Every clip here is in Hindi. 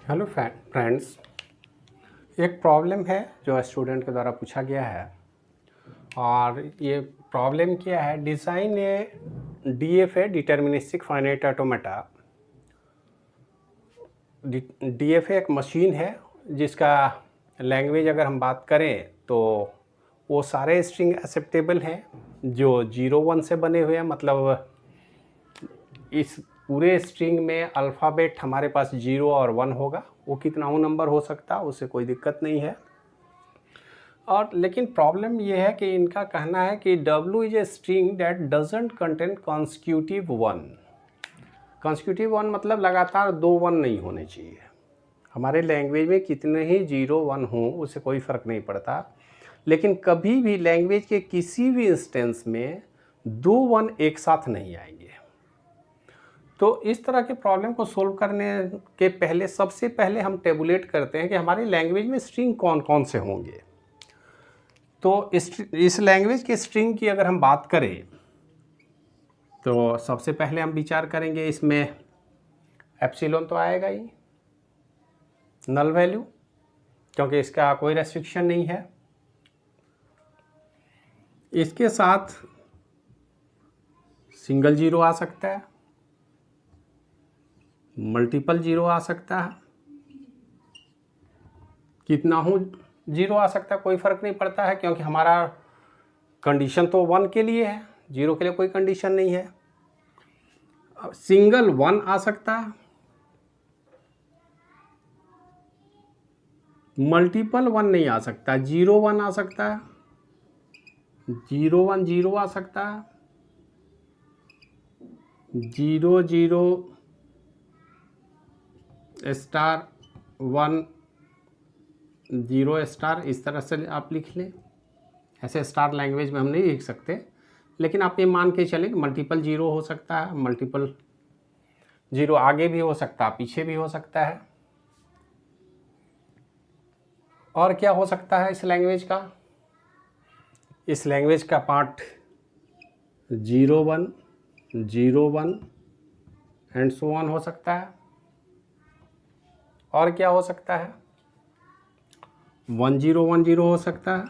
Hello friends. एक प्रॉब्लम है जो स्टूडेंट के द्वारा पूछा गया है और ये प्रॉब्लम क्या है, design a DFA deterministic finite automata. DFA एक मशीन है जिसका लैंग्वेज अगर हम बात करें तो वो सारे स्ट्रिंग एक्सेप्टेबल हैं जो 0-1 से बने हुए हैं। मतलब इस पूरे स्ट्रिंग में अल्फ़ाबेट हमारे पास 0 और 1 होगा, वो कितना हो नंबर हो सकता है, उससे कोई दिक्कत नहीं है। और लेकिन प्रॉब्लम ये है कि इनका कहना है कि W is a string that doesn't contain consecutive 1। Consecutive 1 मतलब लगातार 2 1 नहीं होने चाहिए। हमारे लैंग्वेज में कितने ही 0-1 हों उससे कोई फ़र्क नहीं पड़ता, लेकिन कभी भी लैंग्वेज के किसी भी इंस्टेंस में 2 1 एक साथ नहीं आएंगे। तो इस तरह के प्रॉब्लम को सोल्व करने के पहले सबसे पहले हम टेबुलेट करते हैं कि हमारी लैंग्वेज में स्ट्रिंग कौन कौन से होंगे। तो इस लैंग्वेज के स्ट्रिंग की अगर हम बात करें तो सबसे पहले हम विचार करेंगे, इसमें एप्सिलॉन तो आएगा ही, नल वैल्यू, क्योंकि इसका कोई रेस्ट्रिक्शन नहीं है। इसके साथ सिंगल जीरो आ सकता है, मल्टीपल जीरो आ सकता है, कितना हूँ जीरो आ सकता है, कोई फ़र्क नहीं पड़ता है क्योंकि हमारा कंडीशन तो 1 के लिए है, 0 के लिए कोई कंडीशन नहीं है। सिंगल 1 आ सकता है, मल्टीपल 1 नहीं आ सकता, 0 1 आ सकता है, 0 1 0 आ सकता है, 0 0 स्टार 1 0 स्टार, इस तरह से आप लिख लें। ऐसे स्टार लैंग्वेज में हम नहीं लिख सकते, लेकिन आप ये मान के चलें कि मल्टीपल जीरो हो सकता है, मल्टीपल जीरो आगे भी हो सकता है, पीछे भी हो सकता है। और क्या हो सकता है इस लैंग्वेज का? इस लैंग्वेज का पार्ट 0 1 0 1 एंड सो ऑन हो सकता है। और क्या हो सकता है? 1 0 1 0 हो सकता है,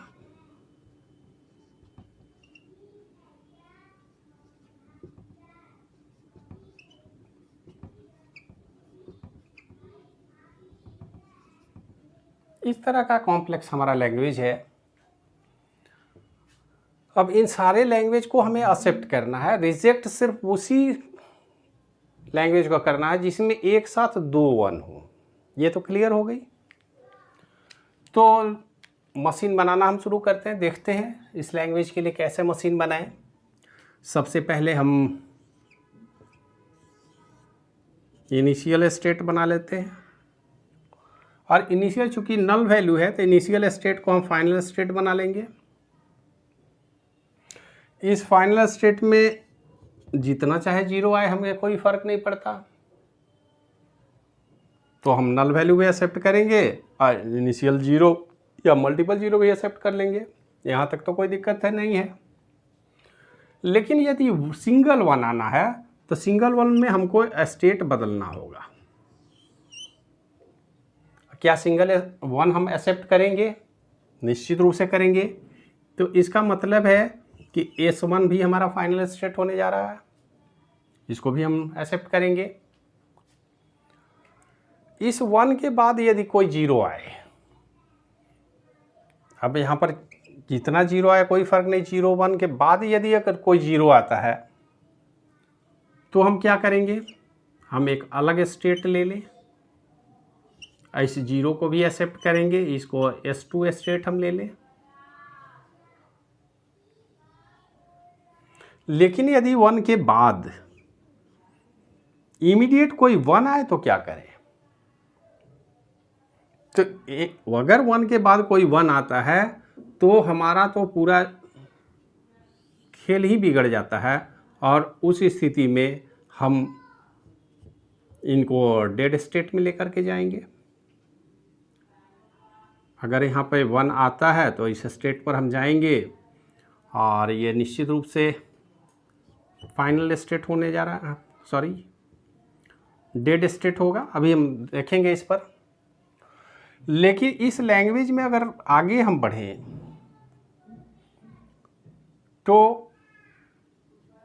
इस तरह का कॉम्प्लेक्स हमारा लैंग्वेज है। अब इन सारे लैंग्वेज को हमें एक्सेप्ट करना है, रिजेक्ट सिर्फ उसी लैंग्वेज को करना है जिसमें एक साथ 2 1 हो। ये तो क्लियर हो गई। तो मशीन बनाना हम शुरू करते हैं, देखते हैं इस लैंग्वेज के लिए कैसे मशीन बनाएं। सबसे पहले हम इनिशियल स्टेट बना लेते हैं, और इनिशियल चूंकि नल वैल्यू है तो इनिशियल स्टेट को हम फाइनल स्टेट बना लेंगे। इस फाइनल स्टेट में जितना चाहे 0 आए हमें कोई फ़र्क नहीं पड़ता, तो हम नल वैल्यू भी एक्सेप्ट करेंगे और इनिशियल 0 या मल्टीपल 0 भी एक्सेप्ट कर लेंगे। यहाँ तक तो कोई दिक्कत है नहीं है। लेकिन यदि सिंगल 1 आना है तो सिंगल 1 में हमको स्टेट बदलना होगा। क्या सिंगल 1 हम एक्सेप्ट करेंगे? निश्चित रूप से करेंगे। तो इसका मतलब है कि S1 भी हमारा फाइनल स्टेट होने जा रहा है, इसको भी हम एक्सेप्ट करेंगे। इस 1 के बाद यदि कोई 0 आए, अब यहाँ पर जितना 0 आए कोई फ़र्क नहीं, 0 1 के बाद यदि अगर कोई 0 आता है तो हम क्या करेंगे? हम एक अलग स्टेट ले लें, इस 0 को भी एक्सेप्ट करेंगे, इसको S2 स्टेट हम ले लें। लेकिन यदि 1 के बाद इमीडिएट कोई 1 आए तो क्या करें? तो अगर 1 के बाद कोई 1 आता है तो हमारा तो पूरा खेल ही बिगड़ जाता है, और उस स्थिति में हम इनको डेड स्टेट में लेकर के जाएंगे। अगर यहाँ पे 1 आता है तो इस स्टेट पर हम जाएंगे और ये निश्चित रूप से फाइनल स्टेट होने जा रहा है, सॉरी डेड स्टेट होगा। अभी हम देखेंगे इस पर। लेकिन इस लैंग्वेज में अगर आगे हम बढ़ें तो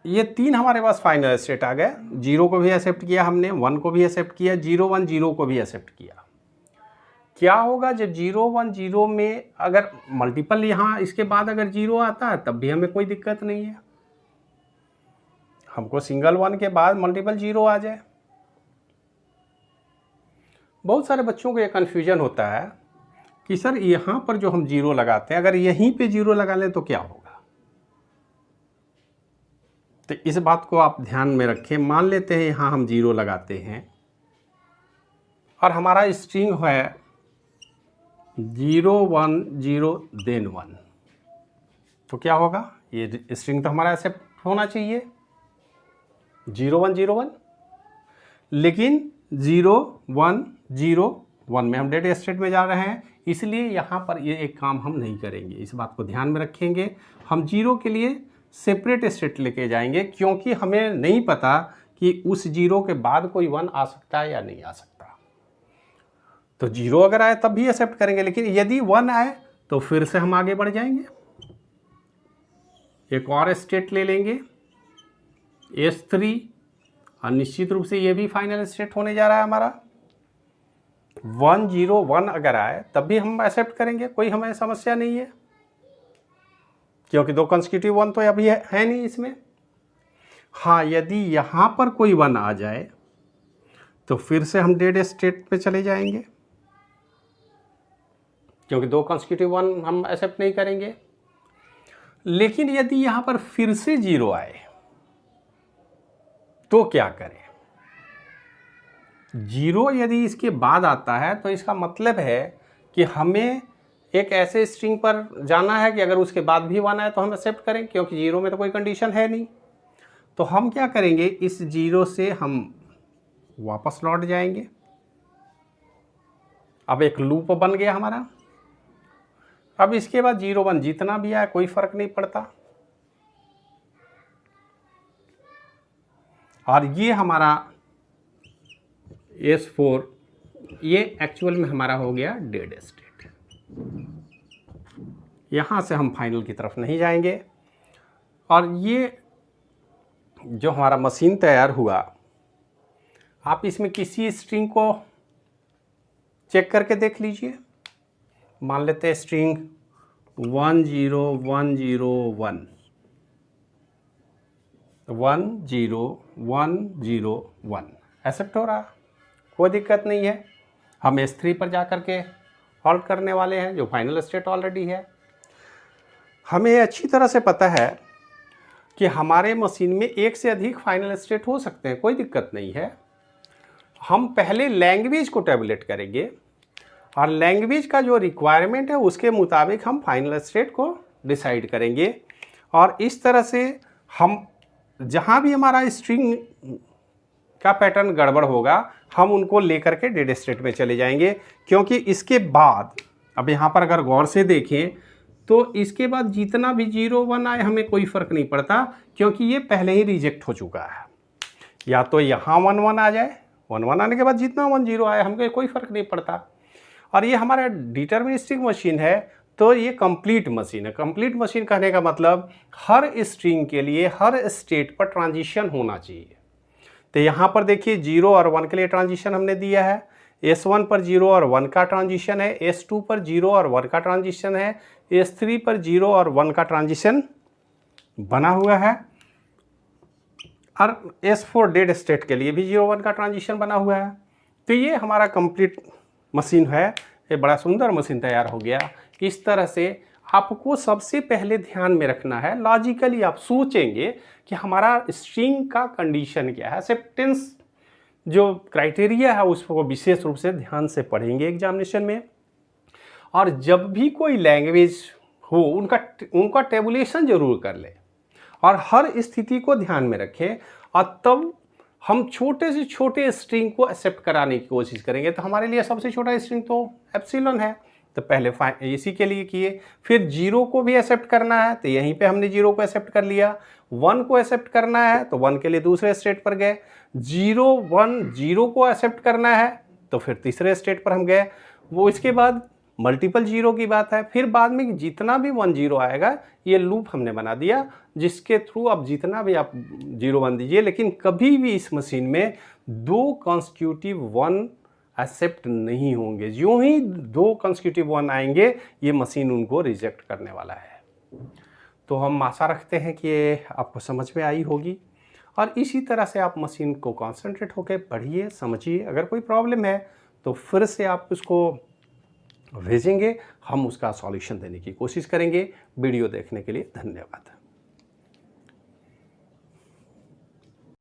ये 3 हमारे पास फाइनल स्टेट आ गए। 0 को भी एक्सेप्ट किया हमने, 1 को भी एक्सेप्ट किया, 0 1 0 को भी एक्सेप्ट किया। क्या होगा जब 0 1 0 में अगर मल्टीपल यहाँ इसके बाद अगर 0 आता है तब भी हमें कोई दिक्कत नहीं है, हमको सिंगल 1 के बाद मल्टीपल 0 आ जाए। बहुत सारे बच्चों को ये कन्फ्यूजन होता है कि सर यहाँ पर जो हम 0 लगाते हैं अगर यहीं पे 0 लगा लें तो क्या होगा। तो इस बात को आप ध्यान में रखें। मान लेते हैं यहाँ हम 0 लगाते हैं और हमारा स्ट्रिंग है 0 1 0 देन 1, तो क्या होगा, ये स्ट्रिंग तो हमारा एक्सेप्ट होना चाहिए 0 1 0 1। लेकिन 0 1 0 1 में हम डेटा स्टेट में जा रहे हैं, इसलिए यहाँ पर ये एक काम हम नहीं करेंगे। इस बात को ध्यान में रखेंगे। हम 0 के लिए सेपरेट स्टेट लेके जाएंगे, क्योंकि हमें नहीं पता कि उस 0 के बाद कोई 1 आ सकता है या नहीं आ सकता। तो 0 अगर आए तब भी एक्सेप्ट करेंगे, लेकिन यदि 1 आए तो फिर से हम आगे बढ़ जाएंगे, एक और स्टेट ले लेंगे S3, और निश्चित रूप से ये भी फाइनल स्टेट होने जा रहा है हमारा। 1 0 1 अगर आए तब भी हम एक्सेप्ट करेंगे, कोई हमें समस्या नहीं है, क्योंकि 2 कंसेक्यूटिव 1 तो अभी है नहीं इसमें। हाँ, यदि यहाँ पर कोई 1 आ जाए तो फिर से हम डेड स्टेट पे चले जाएंगे, क्योंकि 2 कंसेक्यूटिव 1 हम एक्सेप्ट नहीं करेंगे। लेकिन यदि यहाँ पर फिर से 0 आए तो क्या करें। 0 यदि इसके बाद आता है तो इसका मतलब है कि हमें एक ऐसे स्ट्रिंग पर जाना है कि अगर उसके बाद भी 1 आए तो हम एक्सेप्ट करें, क्योंकि 0 में तो कोई कंडीशन है नहीं। तो हम क्या करेंगे, इस 0 से हम वापस लौट जाएंगे। अब एक लूप बन गया हमारा। अब इसके बाद 0 1 जितना भी आए कोई फर्क नहीं पड़ता, और ये हमारा S4 ये एक्चुअल में हमारा हो गया डेड स्टेट। यहाँ से हम फाइनल की तरफ नहीं जाएंगे, और ये जो हमारा मशीन तैयार हुआ, आप इसमें किसी स्ट्रिंग को चेक करके देख लीजिए। मान लेते हैं स्ट्रिंग 1 0 1 0 1 1 0 1 0 1 एक्सेप्ट हो रहा, कोई दिक्कत नहीं है। हम S3 पर जा कर के हॉल्ट करने वाले हैं, जो फाइनल स्टेट ऑलरेडी है। हमें अच्छी तरह से पता है कि हमारे मशीन में एक से अधिक फाइनल स्टेट हो सकते हैं, कोई दिक्कत नहीं है। हम पहले लैंग्वेज को टैबुलेट करेंगे, और लैंग्वेज का जो रिक्वायरमेंट है उसके मुताबिक हम फाइनल स्टेट को डिसाइड करेंगे। और इस तरह से हम जहाँ भी हमारा स्ट्रिंग का पैटर्न गड़बड़ होगा हम उनको लेकर के डेड स्टेट में चले जाएंगे, क्योंकि इसके बाद अब यहाँ पर अगर गौर से देखें तो इसके बाद जितना भी 0 1 आए हमें कोई फ़र्क नहीं पड़ता, क्योंकि ये पहले ही रिजेक्ट हो चुका है। या तो यहाँ 1 1 आ जाए, 1 1 आने के बाद जितना 1 0 आए हमें कोई फ़र्क नहीं पड़ता। और ये हमारा डिटर्मिनिस्टिक मशीन है, तो ये कंप्लीट मशीन है। कंप्लीट मशीन कहने का मतलब हर स्ट्रिंग के लिए हर स्टेट पर ट्रांजिशन होना चाहिए। तो यहाँ पर देखिए 0 और 1 के लिए ट्रांजिशन हमने दिया है, S1 पर 0 और 1 का ट्रांजिशन है, S2 पर 0 और 1 का ट्रांजिशन है, S3 पर 0 और 1 का ट्रांजिशन बना हुआ है, और S4 डेड स्टेट के लिए भी 0 1 का ट्रांजिशन बना हुआ है। तो ये हमारा कंप्लीट मशीन है, ये बड़ा सुंदर मशीन तैयार हो गया। इस तरह से आपको सबसे पहले ध्यान में रखना है, लॉजिकली आप सोचेंगे कि हमारा स्ट्रिंग का कंडीशन क्या है, एक्सेप्टेंस जो क्राइटेरिया है उसको विशेष रूप से ध्यान से पढ़ेंगे एग्जामिनेशन में। और जब भी कोई लैंग्वेज हो उनका टेबुलेशन जरूर कर ले, और हर स्थिति को ध्यान में रखें, और तब हम छोटे से छोटे स्ट्रिंग को एक्सेप्ट कराने की कोशिश करेंगे। तो हमारे लिए सबसे छोटा स्ट्रिंग तो एप्सिलॉन है, तो पहले इसी के लिए किए। फिर 0 को भी एक्सेप्ट करना है तो यहीं पे हमने 0 को एक्सेप्ट कर लिया। 1 को एक्सेप्ट करना है तो 1 के लिए दूसरे स्टेट पर गए। 0 1 0 को एक्सेप्ट करना है तो फिर तीसरे स्टेट पर हम गए। वो इसके बाद मल्टीपल जीरो की बात है, फिर बाद में जितना भी 1 0 आएगा ये लूप हमने बना दिया, जिसके थ्रू आप जितना भी आप 0 1 दीजिए, लेकिन कभी भी इस मशीन में 2 कॉन्स्टिट्यूटिव 1 एक्सेप्ट नहीं होंगे। यूं ही 2 कॉन्स्टिट्यूटिव 1 आएंगे ये मशीन उनको रिजेक्ट करने वाला है। तो हम आशा रखते हैं कि ये आपको समझ में आई होगी, और इसी तरह से आप मशीन को कॉन्सेंट्रेट होकर पढ़िए, समझिए। अगर कोई प्रॉब्लम है तो फिर से आप उसको भेजेंगे, हम उसका सॉल्यूशन देने की कोशिश करेंगे। वीडियो देखने के लिए धन्यवाद।